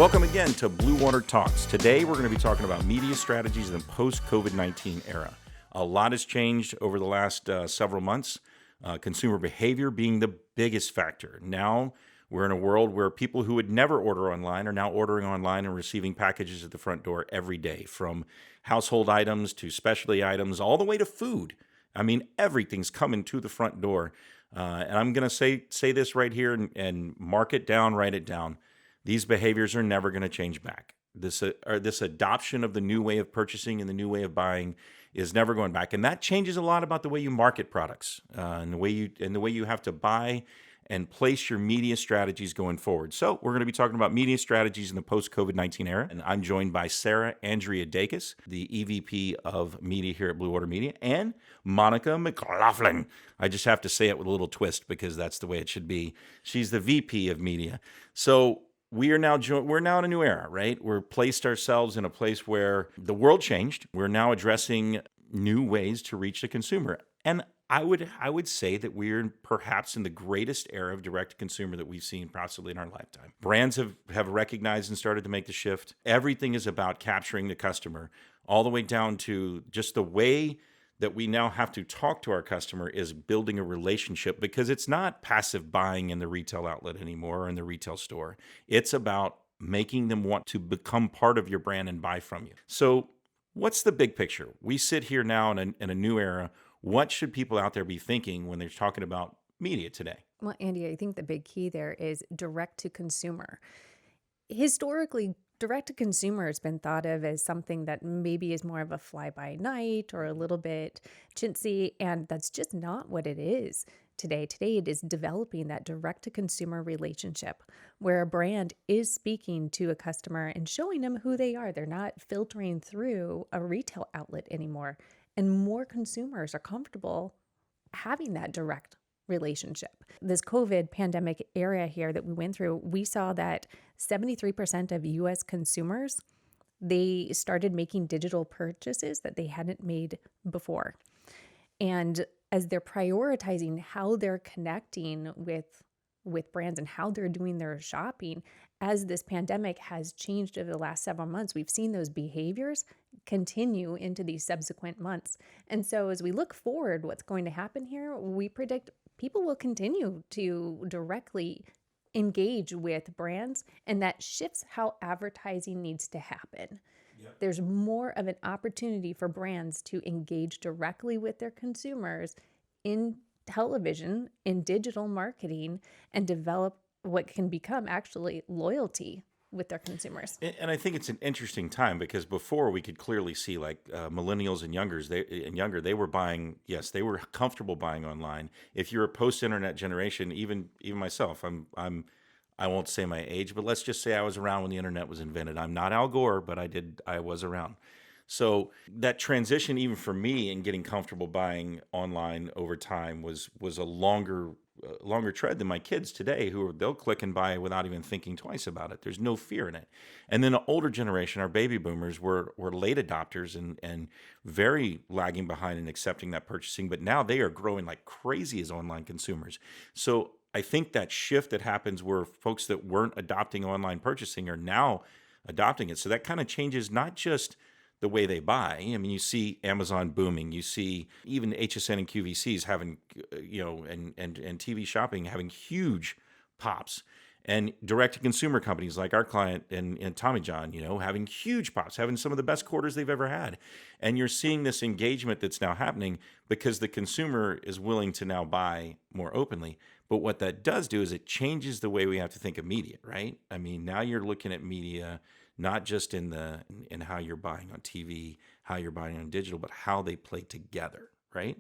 Welcome again to Bluewater Talks. Today we're going to be talking about media strategies in the post-COVID-19 era. A lot has changed over the last several months, consumer behavior being the biggest factor. Now we're in a world where people who would never order online are now ordering online and receiving packages at the front door every day, from household items to specialty items, all the way to food. I mean, everything's coming to the front door. And I'm going to say this right here and mark it down, write it down. These behaviors are never going to change back. This adoption of the new way of purchasing and the new way of buying is never going back, and that changes a lot about the way you market products and the way you have to buy and place your media strategies going forward. So we're going to be talking about media strategies in the post-COVID-19 era, and I'm joined by Sarah Andreadakis, the EVP of Media here at Bluewater Media, and Monica McLaughlin. I just have to say it with a little twist because that's the way it should be. She's the VP of Media. So we're now in a new era, right? We're placed ourselves in a place where the world changed. We're now addressing new ways to reach the consumer. And I would say that we're perhaps in the greatest era of direct-to-consumer that we've seen possibly in our lifetime. Brands have recognized and started to make the shift. Everything is about capturing the customer, all the way down to just the way that we now have to talk to our customer is building a relationship, because it's not passive buying in the retail outlet anymore or in the retail store. It's about making them want to become part of your brand and buy from you. So what's the big picture? We sit here now in a new era. What should people out there be thinking when they're talking about media today? Well, Andy, I think the big key there is direct to consumer. Historically, direct to consumer has been thought of as something that maybe is more of a fly by night or a little bit chintzy, and that's just not what it is today. Today, it is developing that direct to consumer relationship where a brand is speaking to a customer and showing them who they are. They're not filtering through a retail outlet anymore, and more consumers are comfortable having that direct relationship. This COVID pandemic era here that we went through, we saw that 73% of US consumers, they started making digital purchases that they hadn't made before. And as they're prioritizing how they're connecting with brands and how they're doing their shopping, as this pandemic has changed over the last several months, we've seen those behaviors continue into these subsequent months. And so as we look forward, what's going to happen here, we predict people will continue to directly engage with brands, and that shifts how advertising needs to happen. Yep. There's more of an opportunity for brands to engage directly with their consumers in television, in digital marketing, and develop what can become actually loyalty with their consumers. And I think it's an interesting time, because before we could clearly see like millennials and younger, they were buying, yes, they were comfortable buying online. If you're a post-internet generation, even myself, I won't say my age, but let's just say I was around when the internet was invented. I'm not Al Gore, but I was around. So that transition, even for me, in getting comfortable buying online over time was a longer tread than my kids today, they'll click and buy without even thinking twice about it. There's no fear in it. And then an older generation, our baby boomers, were late adopters and very lagging behind in accepting that purchasing. But now they are growing like crazy as online consumers. So I think that shift that happens where folks that weren't adopting online purchasing are now adopting it. So that kind of changes not just the way they buy. I mean, you see Amazon booming. You see even HSN and QVCs having, and TV shopping having huge pops. And direct-to-consumer companies like our client and Tommy John, having huge pops, having some of the best quarters they've ever had. And you're seeing this engagement that's now happening because the consumer is willing to now buy more openly. But what that does do is it changes the way we have to think of media, right? I mean, now you're looking at media not just in how you're buying on TV, how you're buying on digital, but how they play together, right?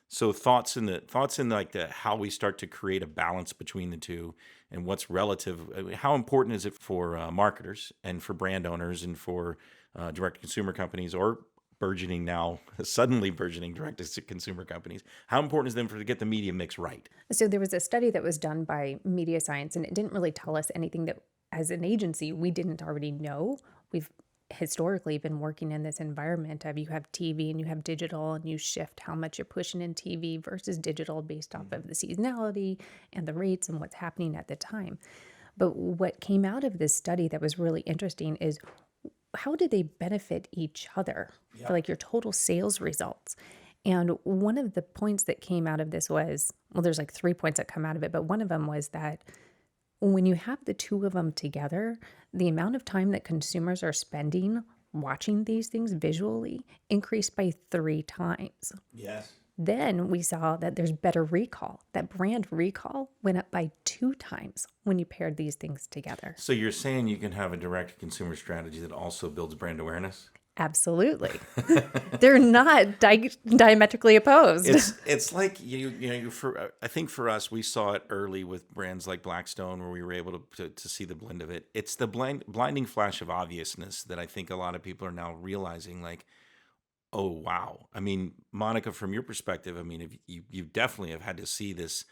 So thoughts in like how we start to create a balance between the two and what's relative. How important is it for marketers and for brand owners and for direct consumer companies or suddenly burgeoning direct-to-consumer companies? How important is it to get the media mix right? So there was a study that was done by Media Science, and it didn't really tell us anything that, as an agency, we didn't already know. We've historically been working in this environment of you have TV and you have digital, and you shift how much you're pushing in TV versus digital based off of the seasonality and the rates and what's happening at the time. But what came out of this study that was really interesting is how do they benefit each other for like your total sales results? And one of the points that came out of this was, well, there's like 3 points that come out of it, but one of them was that when you have the two of them together, the amount of time that consumers are spending watching these things visually increased by 3 times. Yes. Then we saw that there's better recall. That brand recall went up by 2 times when you paired these things together. So you're saying you can have a direct consumer strategy that also builds brand awareness? Absolutely. They're not diametrically opposed. It's like I think for us, we saw it early with brands like Blackstone, where we were able to see the blend of it. It's the blinding flash of obviousness that I think a lot of people are now realizing, like, oh wow. I mean, Monica, from your perspective, I mean, if you definitely have had to see this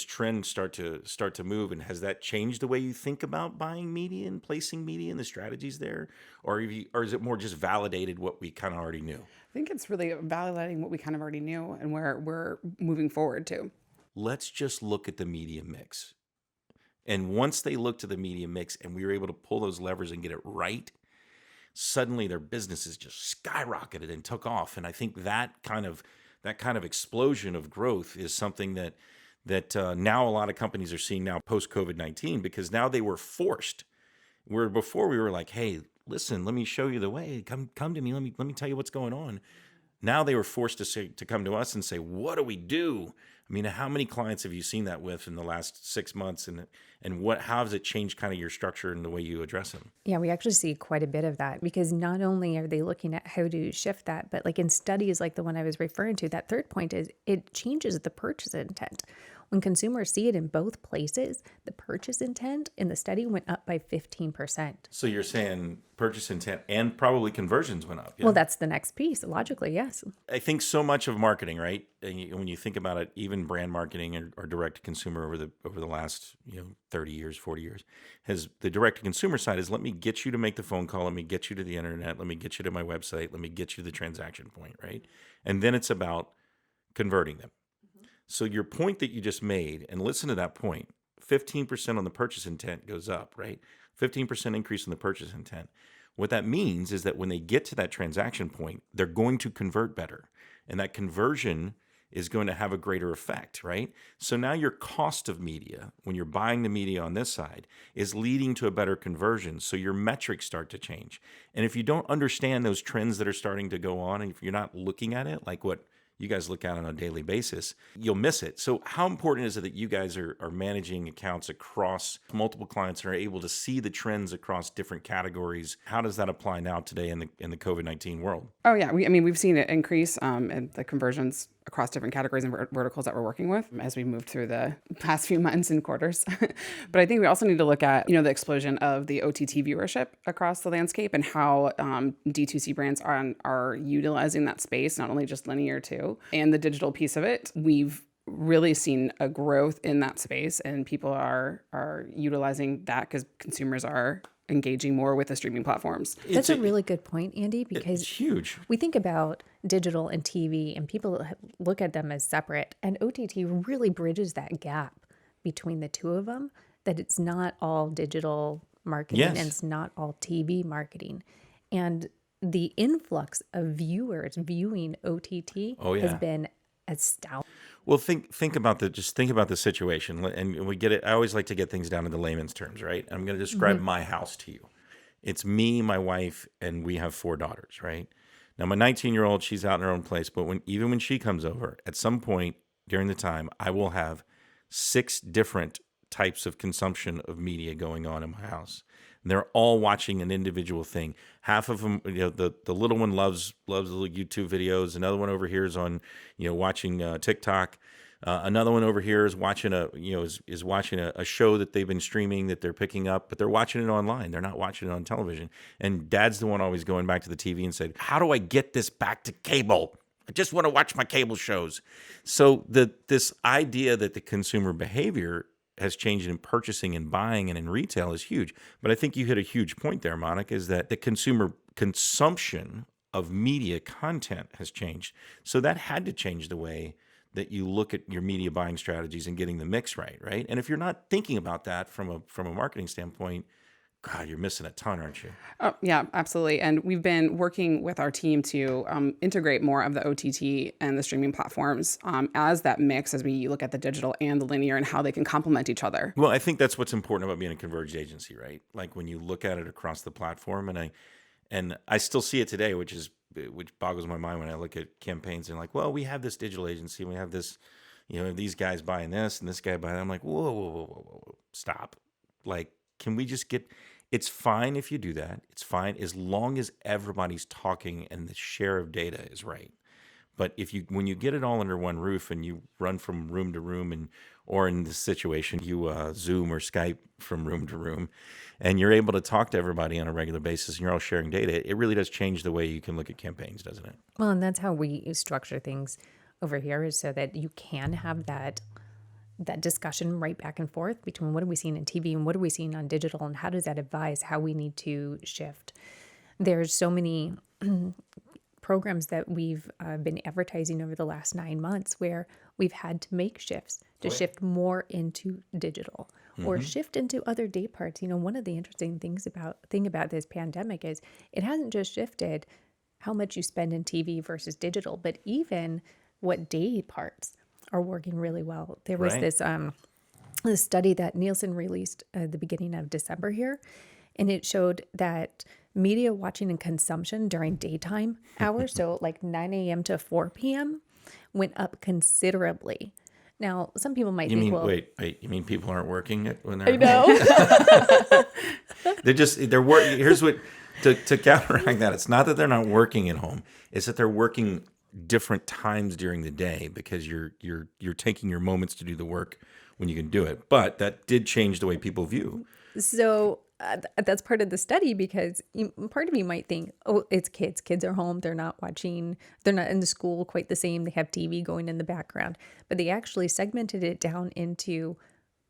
trend start to move, and has that changed the way you think about buying media and placing media and the strategies there, or is it more just validated what we kind of already knew? I think it's really validating what we kind of already knew and where we're moving forward to. Let's just look at the media mix, and once they looked at the media mix and we were able to pull those levers and get it right, suddenly their businesses just skyrocketed and took off. And I think that kind of explosion of growth is something that now a lot of companies are seeing now post COVID-19, because now they were forced. Where before we were like, hey, listen, let me show you the way. Come to me. Let me tell you what's going on. Now they were forced to come to us and say, what do we do? I mean, how many clients have you seen that with in the last 6 months? And how has it changed kind of your structure and the way you address them? Yeah, we actually see quite a bit of that, because not only are they looking at how to shift that, but like in studies like the one I was referring to, that third point is it changes the purchase intent. When consumers see it in both places, the purchase intent in the study went up by 15%. So you're saying purchase intent and probably conversions went up. Yeah? Well, that's the next piece. Logically, yes. I think so much of marketing, right? And when you think about it, even brand marketing or direct to consumer over the last 30 years, 40 years, has the direct to consumer side is, let me get you to make the phone call, let me get you to the internet, let me get you to my website, let me get you to the transaction point, right? And then it's about converting them. So your point that you just made, and listen to that point, 15% on the purchase intent goes up, right? 15% increase in the purchase intent. What that means is that when they get to that transaction point, they're going to convert better. And that conversion is going to have a greater effect, right? So now your cost of media, when you're buying the media on this side, is leading to a better conversion. So your metrics start to change. And if you don't understand those trends that are starting to go on, and if you're not looking at it like what you guys look at on a daily basis, you'll miss it. So how important is it that you guys are managing accounts across multiple clients and are able to see the trends across different categories? How does that apply now today in the COVID-19 world? Oh yeah, we've seen it increase in the conversions across different categories and verticals that we're working with as we move through the past few months and quarters. But I think we also need to look at the explosion of the OTT viewership across the landscape, and how D2C brands are utilizing that space, not only just linear too, and the digital piece of it. We've really seen a growth in that space, and people are utilizing that because consumers are engaging more with the streaming platforms. That's a really good point, Andy, because it's huge. We think about digital and TV, and people look at them as separate, and OTT really bridges that gap between the two of them, that it's not all digital marketing and it's not all TV marketing. And the influx of viewers viewing OTT has been astounding. Well, think about the situation, and we get it. I always like to get things down into layman's terms, right? I'm going to describe my house to you. It's me, my wife, and we have 4 daughters, right? Now, my 19-year-old, she's out in her own place, but even when she comes over, at some point during the time, I will have 6 different types of consumption of media going on in my house. And they're all watching an individual thing. Half of them, the little one loves little YouTube videos. Another one over here is on, watching TikTok. Another one over here is watching watching a show that they've been streaming that they're picking up, but they're watching it online. They're not watching it on television. And Dad's the one always going back to the TV and said, "How do I get this back to cable? I just want to watch my cable shows." So this idea that the consumer behavior has changed in purchasing and buying and in retail is huge. But I think you hit a huge point there, Monica, is that the consumer consumption of media content has changed. So that had to change the way that you look at your media buying strategies and getting the mix right? And if you're not thinking about that from a marketing standpoint, God, you're missing a ton, aren't you? Oh, yeah, absolutely. And we've been working with our team to integrate more of the OTT and the streaming platforms as that mix as we look at the digital and the linear and how they can complement each other. Well, I think that's what's important about being a converged agency, right? Like when you look at it across the platform, and I still see it today, which boggles my mind when I look at campaigns and like, well, we have this digital agency, we have this, these guys buying this and this guy buying that. I'm like, whoa, stop. Like, can we just it's fine if you do that. It's fine as long as everybody's talking and the share of data is right. But when you get it all under one roof and you run from room to room, or in this situation, you Zoom or Skype from room to room, and you're able to talk to everybody on a regular basis and you're all sharing data, it really does change the way you can look at campaigns, doesn't it? Well, and that's how we structure things over here, is so that you can have that discussion right back and forth between what are we seeing in TV and what are we seeing on digital, and how does that advise how we need to shift. There's so many programs that we've been advertising over the last 9 months where we've had to make shifts to shift more into digital or shift into other day parts. One of the interesting things about this pandemic is it hasn't just shifted how much you spend in TV versus digital, but even what day parts are working really well. There was this study that Nielsen released at the beginning of December here, and it showed that media watching and consumption during daytime hours, so like 9 a.m. to 4 p.m., went up considerably. Now, some people might think, wait, you mean people aren't working when they're I know. they're working. Here's what, to counteract that, it's not that they're not working at home. It's that they're working different times during the day because you're taking your moments to do the work when you can do it. But that did change the way people view. So that's part of the study, because part of you might think, oh, it's kids. Kids are home. They're not watching. They're not in the school quite the same. They have TV going in the background. But they actually segmented it down into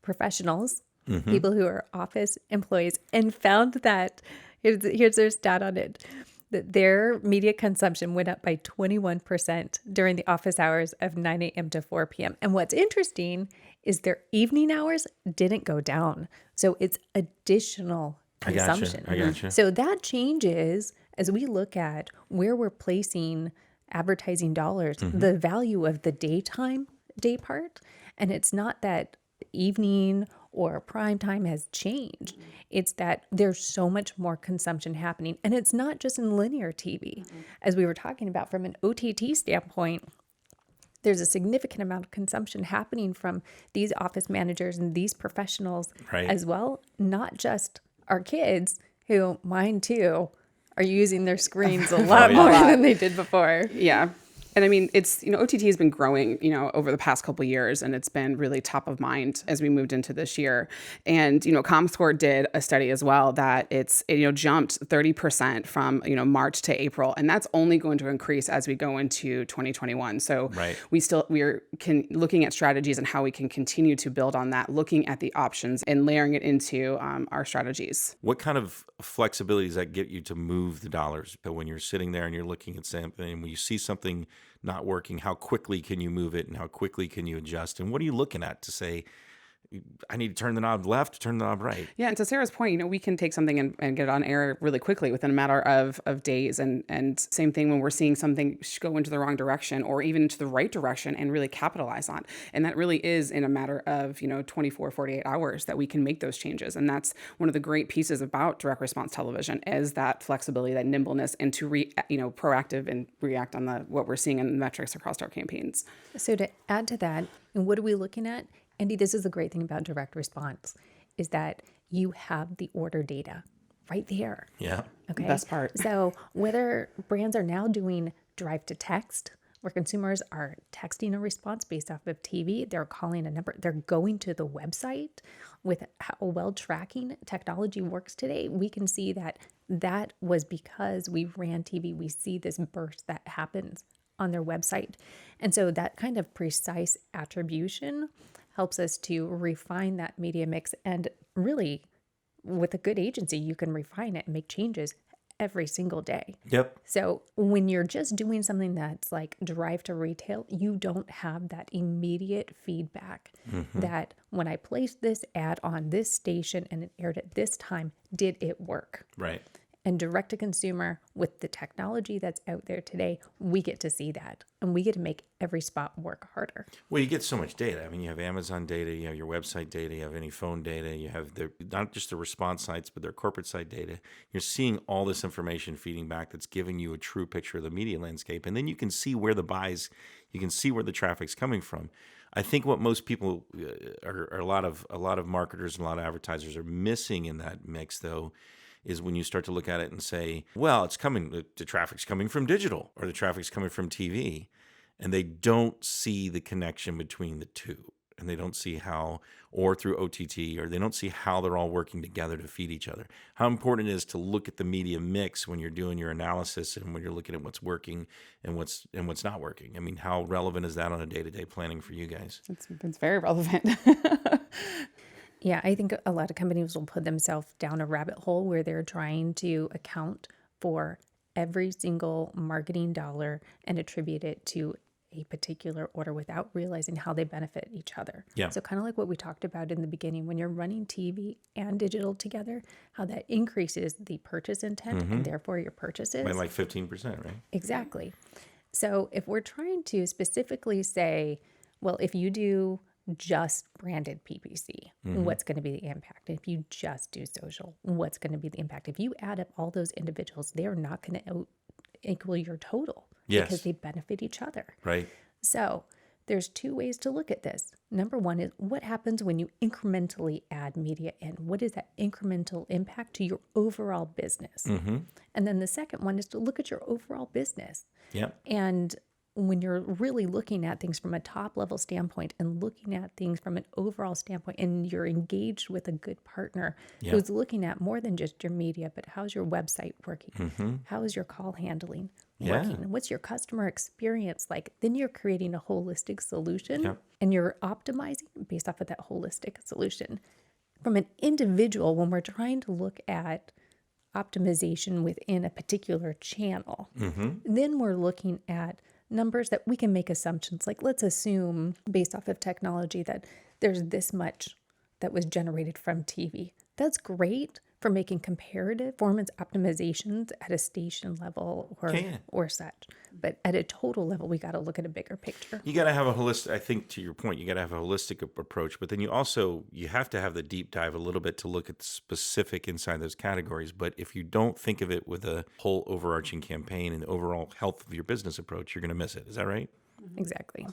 professionals, people who are office employees, and found that, here's their stat on it, that their media consumption went up by 21% during the office hours of 9 a.m. to 4 p.m. And what's interesting is their evening hours didn't go down. So it's additional consumption. I gotcha. So that changes as we look at where we're placing advertising dollars, the value of the daytime day part. And it's not that evening or prime time has changed. It's that there's so much more consumption happening. And it's not just in linear TV. As we were talking about from an OTT standpoint, there's a significant amount of consumption happening from these office managers and these professionals as well. Not just our kids, who, mine too, are using their screens a lot more than they did before. Yeah. And I mean, it's, OTT has been growing, over the past couple of years, and it's been really top of mind as we moved into this year. And, ComScore did a study as well that it jumped 30% from, March to April. And that's only going to increase as we go into 2021. So we're looking at strategies and how we can continue to build on that, looking at the options and layering it into our strategies. What kind of flexibility does that get you to move the dollars? But when you're sitting there and you're looking at something, and when you see something not working, how quickly can you move it and how quickly can you adjust? And what are you looking at to say, I need to turn the knob left, turn the knob right? Yeah, and to Sarah's point, we can take something and get it on air really quickly within a matter of days. And same thing when we're seeing something go into the wrong direction or even into the right direction and really capitalize on. And that really is in a matter of, 24, 48 hours that we can make those changes. And that's one of the great pieces about direct response television, is that flexibility, that nimbleness, and to proactive and react on what we're seeing in the metrics across our campaigns. So to add to that, and what are we looking at? Andy, this is the great thing about direct response, is that you have the order data right there. Yeah. Okay. Best part. So whether brands are now doing drive to text, where consumers are texting a response based off of TV, they're calling a number, they're going to the website, with how well tracking technology works today, we can see that was because we ran TV. We see this burst that happens on their website. And so that kind of precise attribution helps us to refine that media mix. And really, with a good agency, you can refine it and make changes every single day. Yep. So when you're just doing something that's like drive to retail, you don't have that immediate feedback that when I placed this ad on this station and it aired at this time, did it work? Right. And direct to consumer, with the technology that's out there today, we get to see that and we get to make every spot work harder. Well, you get so much data. I mean, you have Amazon data, you have your website data, you have any phone data, you have not just the response sites, but their corporate site data. You're seeing all this information feeding back that's giving you a true picture of the media landscape. And then you can see where the buys, you can see where the traffic's coming from. I think what most people are a lot of marketers and a lot of advertisers are missing in that mix, though, is when you start to look at it and say, well, the traffic's coming from digital or the traffic's coming from TV. And they don't see the connection between the two. And they don't see how, or through OTT, or they don't see how they're all working together to feed each other. How important it is to look at the media mix when you're doing your analysis and when you're looking at what's working and what's not working. I mean, how relevant is that on a day-to-day planning for you guys? It's very relevant. Yeah, I think a lot of companies will put themselves down a rabbit hole where they're trying to account for every single marketing dollar and attribute it to a particular order without realizing how they benefit each other. Yeah. So kind of like what we talked about in the beginning, when you're running TV and digital together, how that increases the purchase intent and therefore your purchases. By like 15%, right? Exactly. So if we're trying to specifically say, well, if you do just branded PPC, what's going to be the impact? If you just do social, what's going to be the impact? If you add up all those individuals, they're not going to equal your total because they benefit each other. Right. So there's two ways to look at this. Number one is what happens when you incrementally add media in? What is that incremental impact to your overall business? And then the second one is to look at your overall business. Yeah. And when you're really looking at things from a top level standpoint and looking at things from an overall standpoint, and you're engaged with a good partner who's looking at more than just your media, but how's your website working? How is your call handling working? What's your customer experience like? Then you're creating a holistic solution and you're optimizing based off of that holistic solution. From an individual, when we're trying to look at optimization within a particular channel, then we're looking at numbers that we can make assumptions. Like, let's assume based off of technology that there's this much that was generated from TV. That's great for making comparative performance optimizations at a station level or such. But at a total level, we got to look at a bigger picture. You got to have a holistic, I think to your point, you got to have a holistic approach, but then you have to have the deep dive a little bit to look at the specific inside those categories. But if you don't think of it with a whole overarching campaign and the overall health of your business approach, you're going to miss it. Is that right? Exactly.